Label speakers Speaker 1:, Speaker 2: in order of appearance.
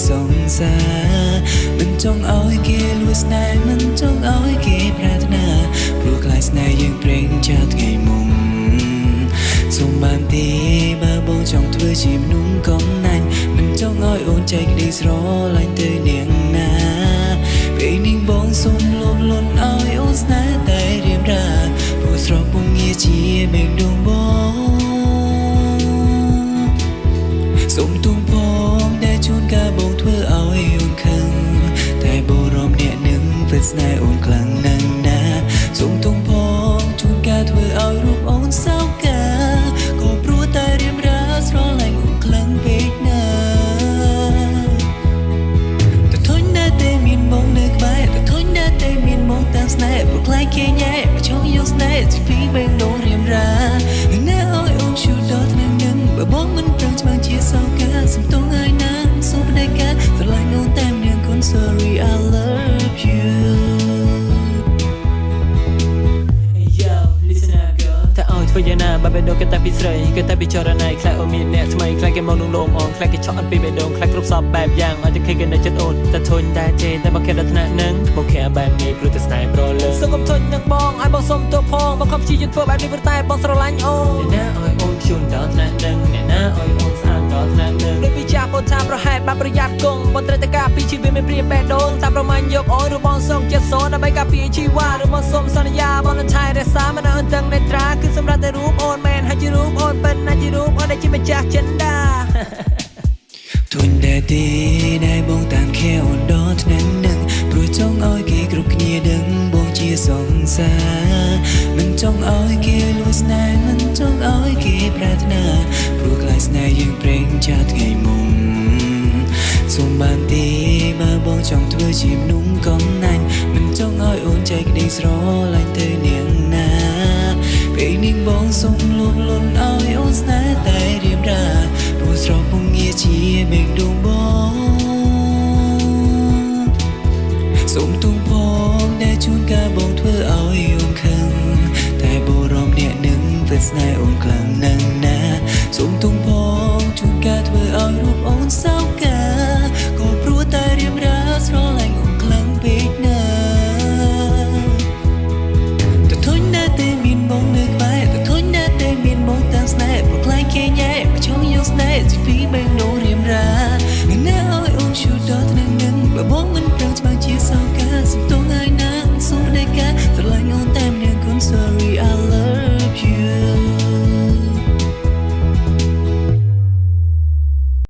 Speaker 1: สงสารมันจ้องเอาให้เกล้วยสนายมันจ้องเอาให้เกปรารถนาปลุกลายสนายยังเปล่งชาติไงมุมสมบานตีมาบงจ้องធ្វើជាមនុស្សកំណាញ់មិនចង់ឲ្យអូនចែកក្តីស្រឡាញ់ទៅនាងណាពេលនេះបងសូមលំលន់ឲ្យអូនស្នេហ៍តែរៀមរាព្រោះស្រស់ពុំងាយជាមេឃដួងបងសូមទូងផងដែលជួនកាលបងធ្វើឲ្យអូនខឹងតែបរមអ្នកនឹងពិតស្នេហ៍អូនខ្លាំងណាស់ណាសូមទូងផងជួនកាលធ្វើឲ្យរូបអូនសោកក៏ព្រោះតែរៀមរាស្រឡាញ់អូនខ្លាំងពេកណាតែធុញណាស់តែមានបងនៅក្បែរតែធុញណាស់តែមានបងតាមស្នេហ៍ព្រោះខ្លាចគេញ៉ែមកចង់យកស្នេហ៍ពីពីបេងដូងរៀមរាណាឲ្យអូនឈឺដល់ថ្នាក់នឹងបើបងមិនប្រឹងច្បាំងជាសោកាសំទងឲ្យណាសូមបដិការស្រឡាញ់អូនតែម្នាក់កូន Sorry I love you
Speaker 2: ถ้าเอาធ្វើយ៉ាងណាបើបេះដូងគេតែពីស្រីគេតែពីចរណៃខ្លាចអូនមានអ្នកថ្មីខ្លាចគេមកនឹងលោមអងខ្លាចគេឆក់អត់ពីបេះដូងខ្លាចគ្រប់សពបែបយ៉ាងឲ្យតែគេនៅចិត្តអូនតែធុញតែចេតែមកគេដល់ថ្នាក់នឹងមកគេបែបនេះព្រោះតែស្នេហ៍ប្រលើសូមកុំធុញនឹងបងឲ្យបងសុំទោសផងបងខំព្យាយាមធ្វើបែបនេះព្រោះតែបងស្រឡាញ់អូនអ្នកណាឲ្យអូនជូនដល់ថ្នាក់នឹងអ្នកណាឲ្យអូនស្អាតដល់ថ្នាក់នឹងដូចពីចាស់បងថាប្រហែលបានប្រយ័ត្នគង់បងត្រូវតែការពីជីវិតមិនព្រាបេះដូងតាមប្រមាណយកអូនឬបងសងចិត្តសូនដើម្បីការពីជីវ៉ាឬបងសុំសន្យាបងនឹងថែរក្សាមិនឲ្យទាំងនេត្រាគឺសម្រាប់តែរូបអូនមែនហើយជារូបអូនពិតណាស់ជារូបអូនដែលជាម្ចាស់ចិនដា
Speaker 1: ធុញតែទីដែលបងតាមខែអូនដល់ថ្នាក់នឹងព្រោះចង់ឲ្យគេគ្រប់គ្នាដឹងបងជាសងសាមិនចង់ឲ្យគេលួចស្នេហ៍មិនចង់ឲ្យគេប្រាថ្នាព្រោះខ្លាចស្នេហ៍យើងប្រេងចាថ្ងៃមុំសូមបានទីបើបងចង់ធ្វើជាមនុស្សកំណាញ់មិនចង់ឲ្យអូនចែកក្តីស្រឡាញ់ទៅនាងណាពេលនេះបងសូមលំលន់ឲ្យអូនស្នេហ៍តែរៀមរាព្រោះស្រស់ពុំងាយជាមេឃដួងបងសូមទូងផងដែលជួនកាលបងធ្វើឲ្យអូនខឹងតែបរមអ្នកនឹងពិតស្នេហ៍អូនខ្លាំងណាស់ណាសូមទូងផងជួនកាលធ្វើឲ្យរូបអូនសោកាក៏ព្រោះតែរៀមរាស្រឡាញ់អូនខ្លាំងពេកណាតែធុញណាស់តែមានបងនៅក្បែរតែធុញណាស់តែមានបងតាមស្នេហ៍ព្រោះខ្លាចគេញ៉ែមកចង់យកស្នេហ៍ពីពីបេង